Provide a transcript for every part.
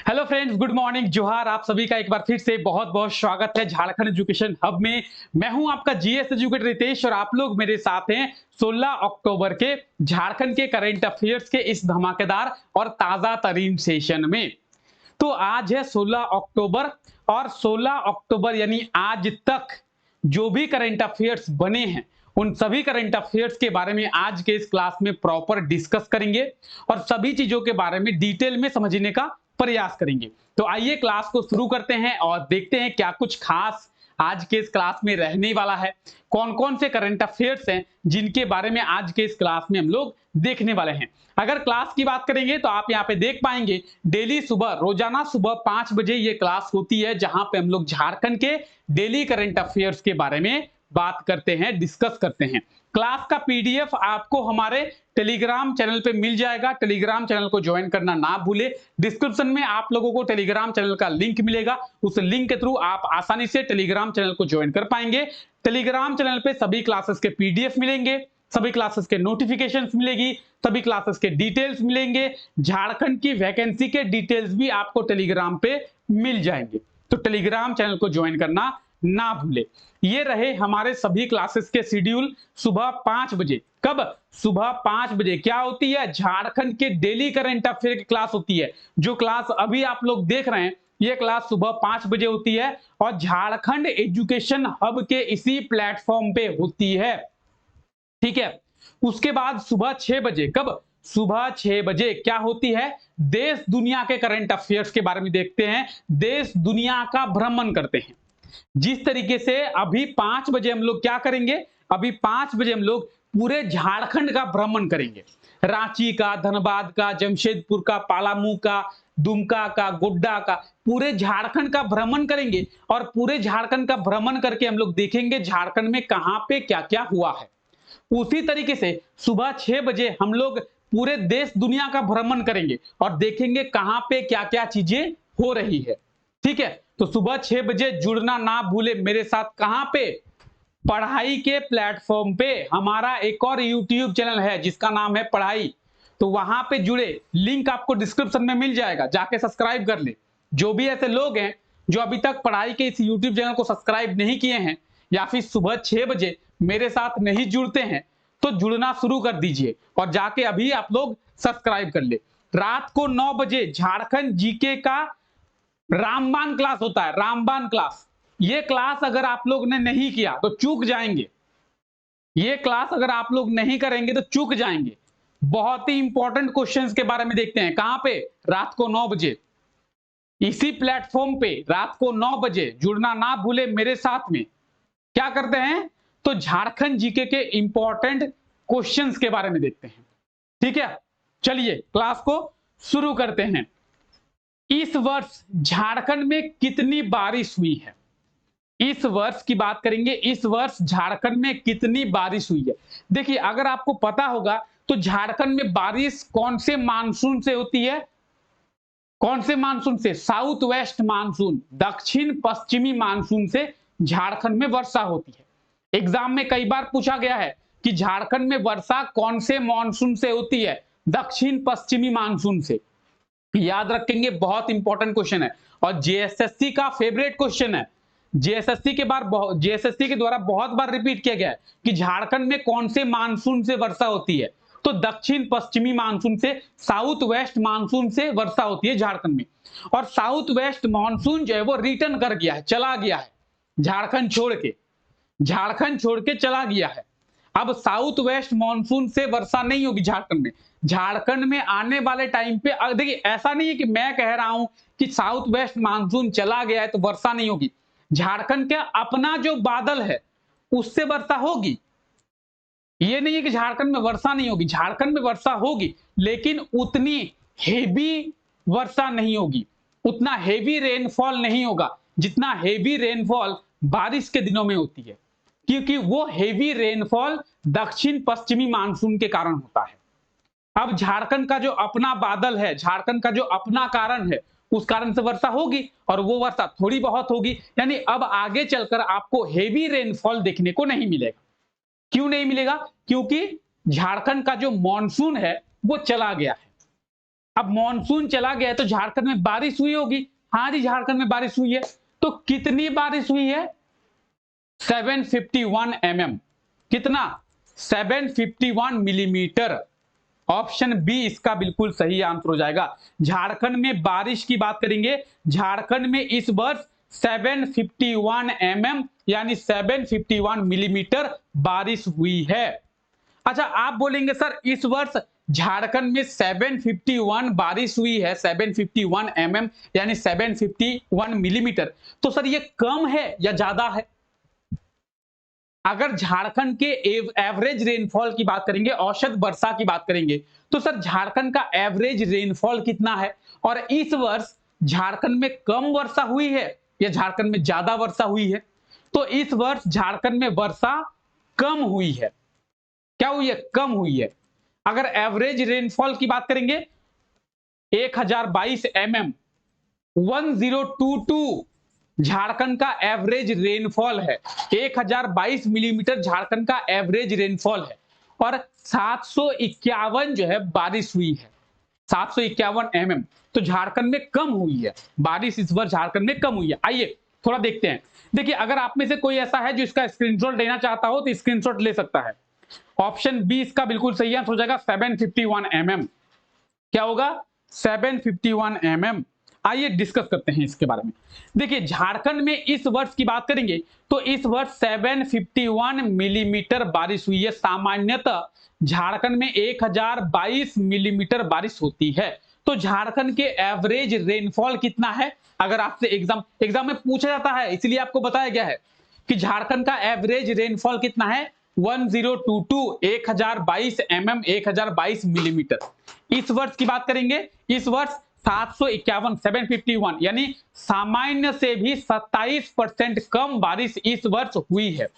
Hello friends, good morning, जोहार। आप सभी का एक बार फिर से बहुत बहुत स्वागत है झारखंड एजुकेशन हब में। मैं हूं आपका जीएस एजुकेटर रितेश और आप लोग मेरे साथ हैं 16 अक्टूबर के झारखंड के करंट अफेयर्स के इस धमाकेदार और ताजा तरीन सेशन में। तो आज है 16 अक्टूबर और 16 अक्टूबर यानी आज तक जो भी करंट अफेयर्स बने हैं उन सभी करंट अफेयर्स के बारे में आज के इस क्लास में प्रॉपर डिस्कस करेंगे और सभी चीजों के बारे में डिटेल में समझने का प्रयास करेंगे। तो आइए क्लास को शुरू करते हैं और देखते हैं क्या कुछ खास आज के इस क्लास में रहने वाला है। कौन कौन से करंट अफेयर्स हैं जिनके बारे में आज के इस क्लास में हम लोग देखने वाले हैं। अगर क्लास की बात करेंगे तो आप यहाँ पे देख पाएंगे डेली सुबह रोजाना सुबह 5 बजे ये क्लास होती है जहां पे हम लोग झारखंड के डेली करंट अफेयर्स के बारे में बात करते हैं, डिस्कस करते हैं। क्लास का पीडीएफ आपको हमारे टेलीग्राम चैनल पे मिल जाएगा। टेलीग्राम चैनल को ज्वाइन करना ना भूले। डिस्क्रिप्शन में आप लोगों को टेलीग्राम चैनल का लिंक मिलेगा, उस लिंक के थ्रू आप आसानी से टेलीग्राम चैनल को ज्वाइन कर पाएंगे। टेलीग्राम चैनल पे सभी क्लासेस के पीडीएफ मिलेंगे, सभी क्लासेस के नोटिफिकेशंस मिलेगी, सभी क्लासेस के डिटेल्स मिलेंगे, झारखंड की वैकेंसी के डिटेल्स भी आपको टेलीग्राम पे मिल जाएंगे। तो टेलीग्राम चैनल को ज्वाइन करना ना भूले। ये रहे हमारे सभी क्लासेस के शेड्यूल। सुबह 5 बजे, कब? सुबह 5 बजे क्या होती है? झारखंड के डेली करंट अफेयर की क्लास होती है। जो क्लास अभी आप लोग देख रहे हैं ये क्लास सुबह 5 बजे होती है और झारखंड एजुकेशन हब के इसी प्लेटफॉर्म पे होती है, ठीक है। उसके बाद सुबह 6 बजे, कब? सुबह 6 बजे क्या होती है? देश दुनिया के करंट अफेयर्स के बारे में देखते हैं, देश दुनिया का भ्रमण करते हैं। जिस तरीके से अभी 5 बजे हम लोग क्या करेंगे? अभी 5 बजे हम लोग पूरे झारखंड का भ्रमण करेंगे। रांची का, धनबाद का, जमशेदपुर का, पलामू का, दुमका का, गोड्डा का, पूरे झारखंड का भ्रमण करेंगे और पूरे झारखंड का भ्रमण करके हम लोग देखेंगे झारखंड में कहां पे क्या क्या हुआ है। उसी तरीके से सुबह 6 बजे हम लोग पूरे देश दुनिया का भ्रमण करेंगे और देखेंगे कहां पे क्या क्या चीजें हो रही है, ठीक है। तो सुबह 6 बजे जुड़ना ना भूले मेरे साथ। कहां पे? पढ़ाई के प्लेटफॉर्म पे। हमारा एक और यूट्यूब चैनल है जिसका नाम है पढ़ाई, तो वहां पे जुड़े, लिंक आपको डिस्क्रिप्शन में मिल जाएगा, जाके सब्सक्राइब कर ले। जो भी ऐसे लोग हैं जो अभी तक पढ़ाई के इस यूट्यूब चैनल को सब्सक्राइब नहीं किए हैं या फिर सुबह 6 बजे मेरे साथ नहीं जुड़ते हैं तो जुड़ना शुरू कर दीजिए और जाके अभी आप लोग सब्सक्राइब कर ले। रात को 9 बजे झारखंड जीके का रामबाण क्लास होता है, रामबाण क्लास। ये क्लास अगर आप लोग ने नहीं किया तो चूक जाएंगे। ये क्लास अगर आप लोग नहीं करेंगे तो चूक जाएंगे। बहुत ही इंपॉर्टेंट क्वेश्चंस के बारे में देखते हैं। कहां पे? रात को 9 बजे इसी प्लेटफॉर्म पे रात को 9 बजे जुड़ना ना भूले मेरे साथ में। क्या करते हैं? तो झारखंड जीके के इंपॉर्टेंट क्वेश्चंस के बारे में देखते हैं, ठीक है। चलिए क्लास को शुरू करते हैं। इस वर्ष झारखंड में कितनी बारिश हुई है? इस वर्ष की बात करेंगे, इस वर्ष झारखंड में कितनी बारिश हुई है। देखिए अगर आपको पता होगा तो झारखंड में बारिश कौन से मानसून से होती है? कौन से मानसून से? साउथ वेस्ट मानसून, दक्षिण पश्चिमी मानसून से झारखंड में वर्षा होती है। एग्जाम में कई बार पूछा गया है कि झारखंड में वर्षा कौन से मानसून से होती है? दक्षिण पश्चिमी मानसून से। याद रखेंगे, बहुत इंपॉर्टेंट क्वेश्चन है और जेएसएससी का फेवरेट क्वेश्चन है। जेएसएससी के द्वारा बहुत बार रिपीट किया गया है कि झारखंड में कौन से मानसून से वर्षा होती है, तो दक्षिण पश्चिमी मानसून से, साउथ वेस्ट मानसून से वर्षा होती है झारखंड में। और साउथ वेस्ट मानसून जो है वो रिटर्न कर गया है, चला गया है झारखंड छोड़ के, झारखंड छोड़ के चला गया है। अब साउथ वेस्ट मानसून से वर्षा नहीं होगी झारखंड में। झारखंड में आने वाले टाइम पे देखिए ऐसा नहीं है कि मैं कह रहा हूं कि साउथ वेस्ट मानसून चला गया है तो वर्षा नहीं होगी। झारखंड का अपना जो बादल है उससे वर्षा होगी। ये नहीं है कि झारखंड में वर्षा नहीं होगी, झारखंड में वर्षा होगी लेकिन उतनी हेवी वर्षा नहीं होगी, उतना हेवी रेनफॉल नहीं होगा जितना हेवी रेनफॉल बारिश के दिनों में होती है, क्योंकि वो हेवी रेनफॉल दक्षिण पश्चिमी मानसून के कारण होता है। अब झारखंड का जो अपना बादल है, झारखंड का जो अपना कारण है, उस कारण से वर्षा होगी और वो वर्षा थोड़ी बहुत होगी। यानी अब आगे चलकर आपको हेवी रेनफॉल देखने को नहीं मिलेगा। क्यों नहीं मिलेगा? क्योंकि झारखंड का जो मॉनसून है वो चला गया है। अब मॉनसून चला गया है तो झारखंड में बारिश हुई होगी। हाँ जी, झारखंड में बारिश हुई है। तो कितनी बारिश हुई है? 751 mm। कितना? 751 मिलीमीटर। ऑप्शन बी इसका बिल्कुल सही आंसर हो जाएगा। झारखंड में बारिश की बात करेंगे, झारखंड में इस वर्ष 751 mm यानी 751 मिलीमीटर बारिश हुई है। अच्छा, आप बोलेंगे सर इस वर्ष झारखंड में 751 बारिश हुई है, 751 mm यानी 751 मिलीमीटर, तो सर ये कम है या ज्यादा है? अगर झारखंड के एवरेज रेनफॉल की बात करेंगे, औसत वर्षा की बात करेंगे, तो सर झारखंड का एवरेज रेनफॉल कितना है? और इस वर्ष झारखंड में कम वर्षा हुई है या झारखंड में ज्यादा वर्षा हुई है? तो इस वर्ष झारखंड में वर्षा कम हुई है। क्या हुई है? कम हुई है। अगर एवरेज रेनफॉल की बात करेंगे 1022 mm, 1022 झारखंड का एवरेज रेनफॉल है। 1022 मिलीमीटर झारखंड का एवरेज रेनफॉल है और 751 जो है बारिश हुई है, 751 mm। तो झारखंड में कम हुई है बारिश, इस बार झारखंड में कम हुई है। आइए थोड़ा देखते हैं। देखिए, अगर आप में से कोई ऐसा है जो इसका स्क्रीनशॉट लेना चाहता हो तो स्क्रीनशॉट ले सकता है। ऑप्शन बी इसका बिल्कुल सही आंसर हो जाएगा, 751 mm। क्या होगा? 751 mm। आइए डिस्कस करते हैं इसके बारे में। देखिए, झारखंड में इस वर्ष की बात करेंगे तो इस वर्ष 751 मिलीमीटर बारिश हुई है। सामान्यतः झारखंड में 1022 मिलीमीटर बारिश होती है। तो झारखंड के एवरेज रेनफॉल कितना है? अगर आपसे एग्जाम में पूछा जाता है, इसलिए आपको बताया गया है कि झारखंड का एवरेज रेनफॉल कितना है? 1022, 1022 mm, 1022 मिलीमीटर। इस वर्ष की बात करेंगे, इस वर्ष 751, 751 यानी सामान्य से भी 27% कम बारिश इस वर्ष हुई है।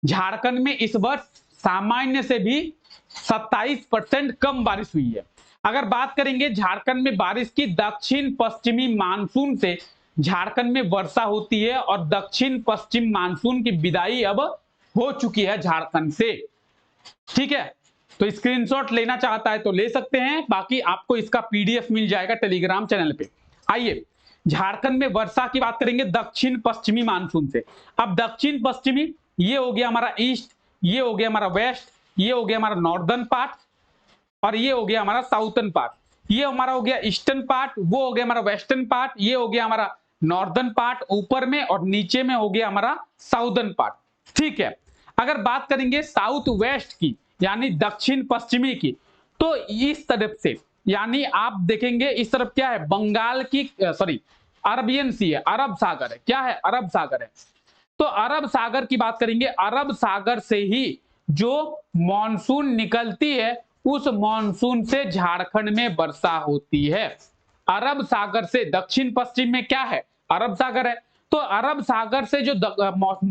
झारखंड में इस वर्ष सामान्य से भी 27% कम बारिश हुई है। अगर बात करेंगे झारखंड में बारिश की, दक्षिण पश्चिमी मानसून से झारखंड में वर्षा होती है और दक्षिण पश्चिम मानसून की विदाई अब हो चुकी है झारखंड से। ठीक है, तो स्क्रीनशॉट लेना चाहता है तो ले सकते हैं, बाकी आपको इसका पीडीएफ मिल जाएगा टेलीग्राम चैनल पे। आइए झारखंड में वर्षा की बात करेंगे दक्षिण पश्चिमी मानसून से। अब दक्षिण पश्चिमी, ये हो गया हमारा ईस्ट, ये हो गया हमारा वेस्ट, ये हो गया हमारा नॉर्दर्न पार्ट और ये हो गया हमारा साउथर्न पार्ट। ये हमारा हो गया ईस्टर्न पार्ट, वो हो गया हमारा वेस्टर्न पार्ट, ये हो गया हमारा नॉर्दर्न पार्ट ऊपर में और नीचे में हो गया हमारा साउदर्न पार्ट। ठीक है, अगर बात करेंगे साउथ वेस्ट की यानी दक्षिण पश्चिमी की, तो इस तरफ से यानी आप देखेंगे इस तरफ क्या है? बंगाल की सॉरी अरबियन सी है, अरब सागर है। क्या है? अरब सागर है। तो अरब सागर की बात करेंगे, अरब सागर से ही जो मॉनसून निकलती है उस मॉनसून से झारखंड में वर्षा होती है। अरब सागर से दक्षिण पश्चिम में क्या है? अरब सागर है। तो अरब सागर से जो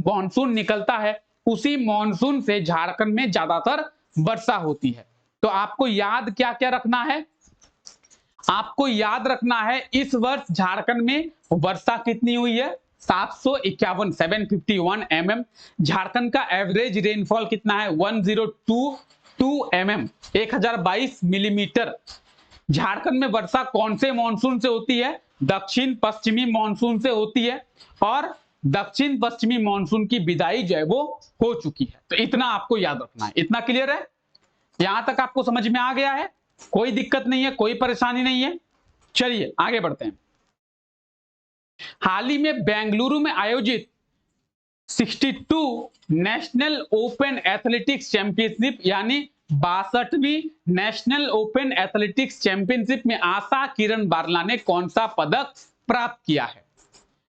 मॉनसून निकलता है उसी मॉनसून से झारखंड में ज्यादातर वर्षा होती है। तो आपको याद क्या क्या रखना है? आपको याद रखना है इस वर्ष झारखंड में वर्षा कितनी हुई है? 751, 751 mm। झारखंड का एवरेज रेनफॉल कितना है? 1022 mm, 1022 मिलीमीटर। झारखंड में वर्षा कौन से मॉनसून से होती है? दक्षिण पश्चिमी मॉनसून से होती है और दक्षिण पश्चिमी मॉनसून की विदाई जो है वो हो चुकी है। तो इतना आपको याद रखना है। इतना क्लियर है? यहां तक आपको समझ में आ गया है? कोई दिक्कत नहीं है, कोई परेशानी नहीं है? चलिए आगे बढ़ते हैं। हाल ही में बेंगलुरु में आयोजित 62 नेशनल ओपन एथलेटिक्स चैंपियनशिप यानी 62वीं नेशनल ओपन एथलेटिक्स चैंपियनशिप में आशा किरण बारला ने कौन सा पदक प्राप्त किया है?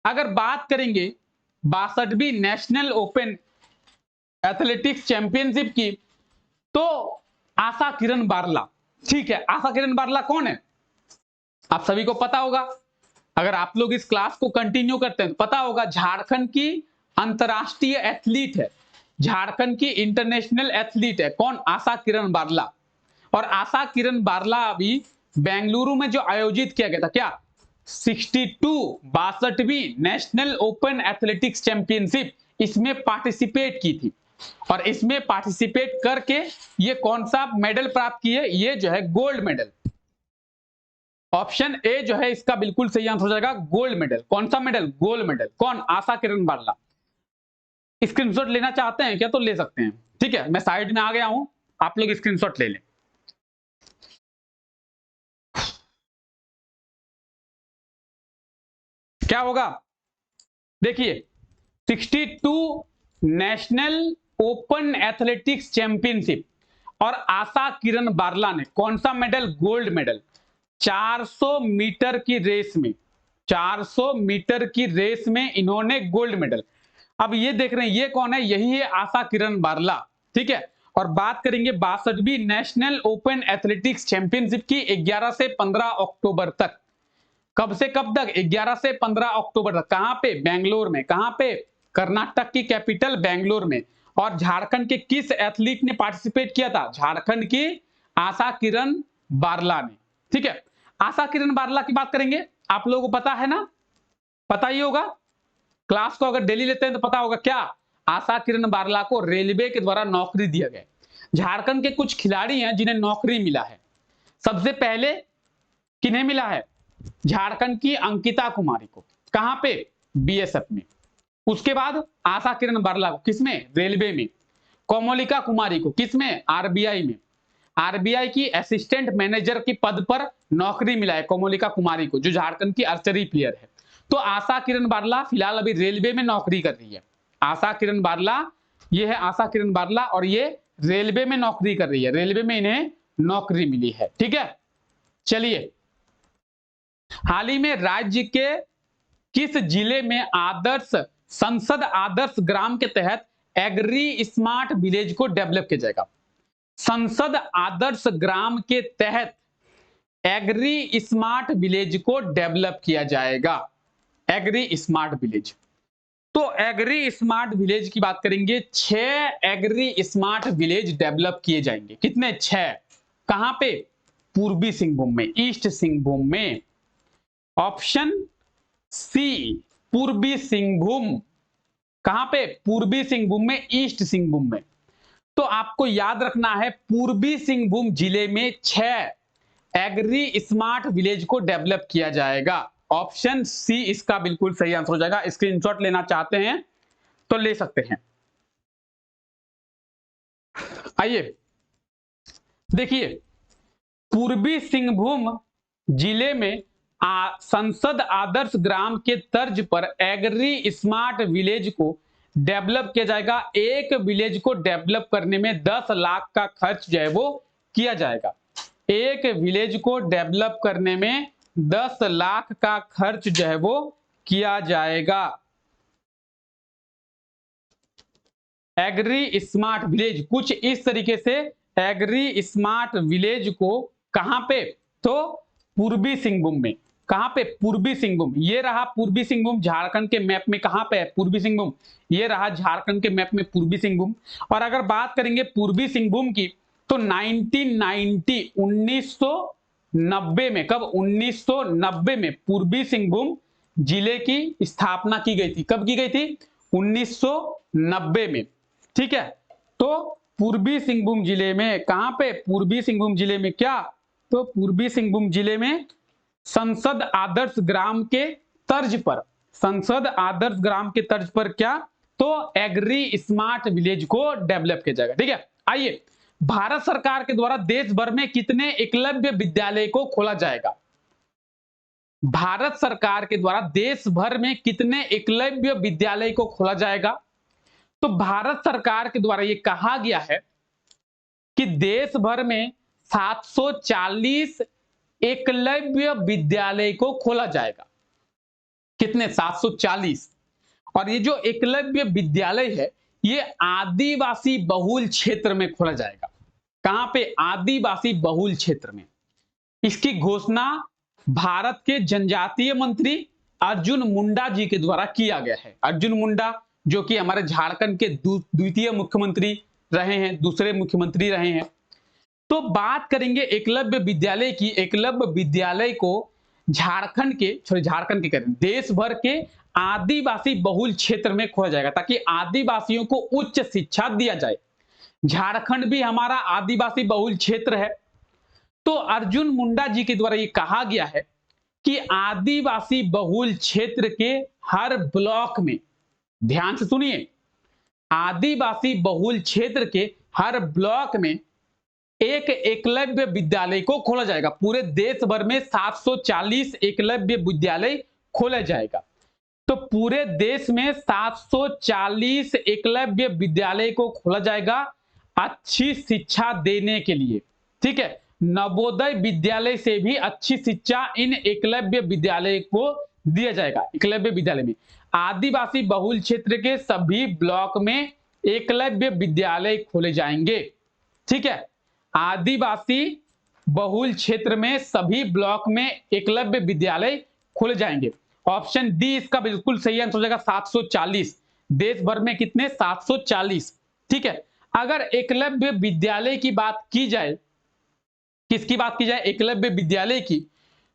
अगर बात करेंगे 62वीं नेशनल ओपन एथलेटिक्स चैंपियनशिप की, तो आशा किरण बारला, ठीक है, आशा किरण बारला कौन है? आप सभी को पता होगा। अगर आप लोग इस क्लास को कंटिन्यू करते हैं तो पता होगा, झारखंड की अंतरराष्ट्रीय एथलीट है, झारखंड की इंटरनेशनल एथलीट है। कौन? आशा किरण बारला। और आशा किरण बारला अभी बेंगलुरु में जो आयोजित किया गया था, क्या 62वीं नेशनल ओपन एथलेटिक्स चैंपियनशिप, इसमें पार्टिसिपेट की थी और इसमें पार्टिसिपेट करके ये कौन सा मेडल प्राप्त किए? ये जो है गोल्ड मेडल। ऑप्शन ए जो है इसका बिल्कुल सही आंसर हो जाएगा गोल्ड मेडल। कौन सा मेडल? Gold medal. कौन? आशा किरण बारला। स्क्रीनशॉट लेना चाहते हैं क्या तो ले सकते हैं, ठीक है, मैं साइड में आ गया हूं, आप लोग स्क्रीनशॉट ले लें। क्या होगा देखिए, 62 नेशनल ओपन एथलेटिक्स चैंपियनशिप और आशा किरण बारला ने कौन सा मेडल? Gold medal. 400 मीटर की रेस में, 400 मीटर की रेस में इन्होंने गोल्ड मेडल। अब ये देख रहे हैं ये कौन है? यही है आशा किरण बारला, ठीक है। और बात करेंगे 62वीं नेशनल ओपन एथलेटिक्स चैंपियनशिप की 11 से 15 अक्टूबर तक। कब से कब तक? 11 से 15 अक्टूबर तक। कहां पे? बेंगलोर में। कहां पे? कर्नाटक की कैपिटल बेंगलोर में। और झारखंड के किस एथलीट ने पार्टिसिपेट किया था? झारखंड की आशा किरण बारला ने, ठीक है। आशा किरण बारला की बात करेंगे, आप लोगों को पता है ना, पता ही होगा, क्लास को अगर डेली लेते हैं तो पता होगा क्या? आशा किरण बारला को रेलवे के द्वारा नौकरी दिया गया। झारखंड के कुछ खिलाड़ी हैं जिन्हें नौकरी मिला है। सबसे पहले किन्हें मिला है? झारखंड की अंकिता कुमारी को। कहां पे? बीएसएफ में। उसके बाद आशा किरण बारला को किसमें? रेलवे में। कोमोलिका कुमारी को किसमें? आरबीआई में। आरबीआई की असिस्टेंट मैनेजर के पद पर नौकरी मिला है कोमोलिका कुमारी को, जो झारखंड की आर्चरी प्लेयर है। तो आशा किरण बारला फिलहाल अभी रेलवे में नौकरी कर रही है। आशा किरण बारला, ये है आशा किरण बारला और ये रेलवे में नौकरी कर रही है। रेलवे में इन्हें नौकरी मिली है, ठीक है। चलिए, हाल ही में राज्य के किस जिले में आदर्श संसद आदर्श ग्राम के तहत एग्री स्मार्ट विलेज को डेवलप किया जाएगा? संसद आदर्श ग्राम के तहत एग्री स्मार्ट विलेज को डेवलप किया जाएगा। एग्री स्मार्ट विलेज, तो एग्री स्मार्ट विलेज की बात करेंगे, 6 एग्री स्मार्ट विलेज डेवलप किए जाएंगे। कितने? 6। कहां पे? पूर्वी सिंहभूम में, ईस्ट सिंहभूम में। ऑप्शन सी पूर्वी सिंहभूम। कहां पे? पूर्वी सिंहभूम में, ईस्ट सिंहभूम में। तो आपको याद रखना है पूर्वी सिंहभूम जिले में 6 एग्री स्मार्ट विलेज को डेवलप किया जाएगा। ऑप्शन सी इसका बिल्कुल सही आंसर हो जाएगा। स्क्रीनशॉट लेना चाहते हैं तो ले सकते हैं। आइए देखिए, पूर्वी सिंहभूम जिले में संसद आदर्श ग्राम के तर्ज पर एग्री स्मार्ट विलेज को डेवलप किया जाएगा। एक विलेज को डेवलप करने में 10 लाख का खर्च जो है वो किया जाएगा। एक विलेज को डेवलप करने में 10 लाख का खर्च जो है वो किया जाएगा। एग्री स्मार्ट विलेज कुछ इस तरीके से एग्री स्मार्ट विलेज को कहां पे? तो पूर्वी सिंहभूम में। कहां पे? पूर्वी सिंहभूम। ये रहा पूर्वी सिंहभूम झारखंड के मैप में। कहां पे है पूर्वी सिंहभूम? ये रहा झारखंड के मैप में पूर्वी सिंहभूम। और अगर बात करेंगे पूर्वी सिंहभूम की तो 1990 में, कब? 1990 में पूर्वी सिंहभूम जिले की स्थापना की गई थी। कब की गई थी? 1990 में, ठीक है। तो पूर्वी सिंहभूम जिले में कहां पे? पूर्वी सिंहभूम जिले में क्या? तो पूर्वी सिंहभूम जिले में संसद आदर्श ग्राम के तर्ज पर, संसद आदर्श ग्राम के तर्ज पर क्या? तो एग्री स्मार्ट विलेज को डेवलप किया जाएगा, ठीक है। आइए, भारत सरकार के द्वारा देश भर में कितने एकलव्य विद्यालय को खोला जाएगा? भारत सरकार के द्वारा देश भर में कितने एकलव्य विद्यालय को खोला जाएगा? तो भारत सरकार के द्वारा यह कहा गया है कि देश भर में 740 एकलव्य विद्यालय को खोला जाएगा। कितने? 740। और ये जो एकलव्य विद्यालय है ये आदिवासी बहुल क्षेत्र में खोला जाएगा। कहां पे? आदिवासी बहुल क्षेत्र में। इसकी घोषणा भारत के जनजातीय मंत्री अर्जुन मुंडा जी के द्वारा किया गया है। अर्जुन मुंडा जो कि हमारे झारखंड के द्वितीय मुख्यमंत्री रहे हैं, दूसरे मुख्यमंत्री रहे हैं। तो बात करेंगे एकलव्य विद्यालय की। एकलव्य विद्यालय को झारखंड के करें देश भर के आदिवासी बहुल क्षेत्र में खोला जाएगा ताकि आदिवासियों को उच्च शिक्षा दिया जाए। झारखंड भी हमारा आदिवासी बहुल क्षेत्र है। तो अर्जुन मुंडा जी के द्वारा ये कहा गया है कि आदिवासी बहुल क्षेत्र के हर ब्लॉक में, ध्यान से सुनिए, आदिवासी बहुल क्षेत्र के हर ब्लॉक में एक एकलव्य विद्यालय को खोला जाएगा। पूरे देश भर में 740 एकलव्य विद्यालय खोला जाएगा। तो पूरे देश में 740 एकलव्य विद्यालय को खोला जाएगा अच्छी शिक्षा देने के लिए। ठीक है, नवोदय विद्यालय से भी अच्छी शिक्षा इन एकलव्य विद्यालय को दिया जाएगा। एकलव्य विद्यालय में आदिवासी बहुल क्षेत्र के सभी ब्लॉक में एकलव्य विद्यालय खोले जाएंगे। ठीक है, आदिवासी बहुल क्षेत्र में सभी ब्लॉक में एकलव्य विद्यालय खोले जाएंगे। ऑप्शन डी इसका बिल्कुल सही आंसर हो जाएगा 740। देश भर में कितने? 740। ठीक है, अगर एकलव्य विद्यालय की बात की जाए, किसकी बात की जाए? एकलव्य विद्यालय की,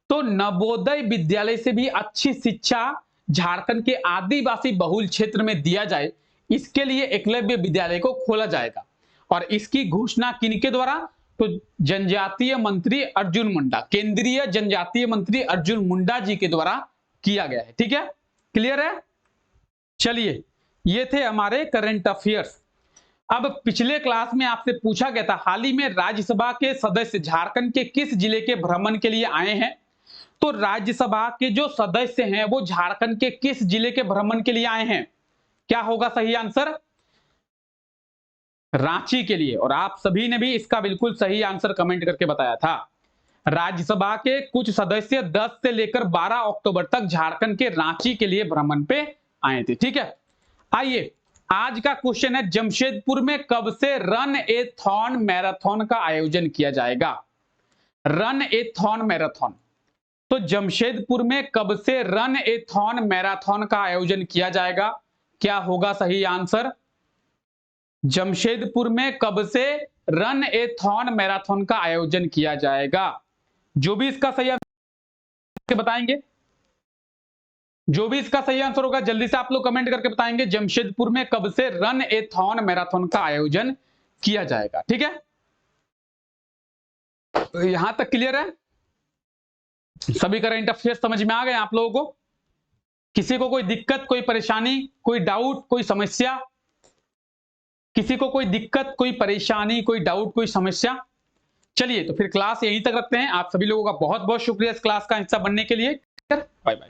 तो नवोदय विद्यालय से भी अच्छी शिक्षा झारखंड के आदिवासी बहुल क्षेत्र में दिया जाए, इसके लिए एकलव्य विद्यालय को खोला जाएगा। और इसकी घोषणा किनके द्वारा? तो जनजातीय मंत्री अर्जुन मुंडा, केंद्रीय जनजातीय मंत्री अर्जुन मुंडा जी के द्वारा किया गया है। ठीक है, क्लियर है? चलिए, ये थे हमारे करंट अफेयर्स। अब पिछले क्लास में आपसे पूछा गया था, हाल ही में राज्यसभा के सदस्य झारखंड के किस जिले के भ्रमण के लिए आए हैं? तो राज्यसभा के जो सदस्य हैं वो झारखंड के किस जिले के भ्रमण के लिए आए हैं? क्या होगा सही आंसर? रांची के लिए। और आप सभी ने भी इसका बिल्कुल सही आंसर कमेंट करके बताया था। राज्यसभा के कुछ सदस्य 10 से लेकर 12 अक्टूबर तक झारखंड के रांची के लिए भ्रमण पे आए थे। ठीक है, आइए आज का क्वेश्चन है, जमशेदपुर में कब से रन ए थॉन मैराथन का आयोजन किया जाएगा? रन ए थॉन मैराथन, तो जमशेदपुर में कब से रन ए थॉन मैराथन का आयोजन किया जाएगा? क्या होगा सही आंसर? जमशेदपुर में कब से रन ए थॉन मैराथन का आयोजन किया जाएगा? जो भी इसका सही आंसर बताएंगे, जो भी इसका सही आंसर होगा जल्दी से आप लोग कमेंट करके बताएंगे जमशेदपुर में कब से रन ए थॉन मैराथन का आयोजन किया जाएगा। ठीक है, तो यहां तक क्लियर है? सभी करंट अफेयर्स समझ में आ गए आप लोगों को? किसी को कोई दिक्कत, कोई परेशानी, कोई डाउट, कोई समस्या? किसी को कोई दिक्कत, कोई परेशानी, कोई डाउट, कोई समस्या? चलिए, तो फिर क्लास यहीं तक रखते हैं। आप सभी लोगों का बहुत बहुत शुक्रिया इस क्लास का हिस्सा बनने के लिए। Bye bye.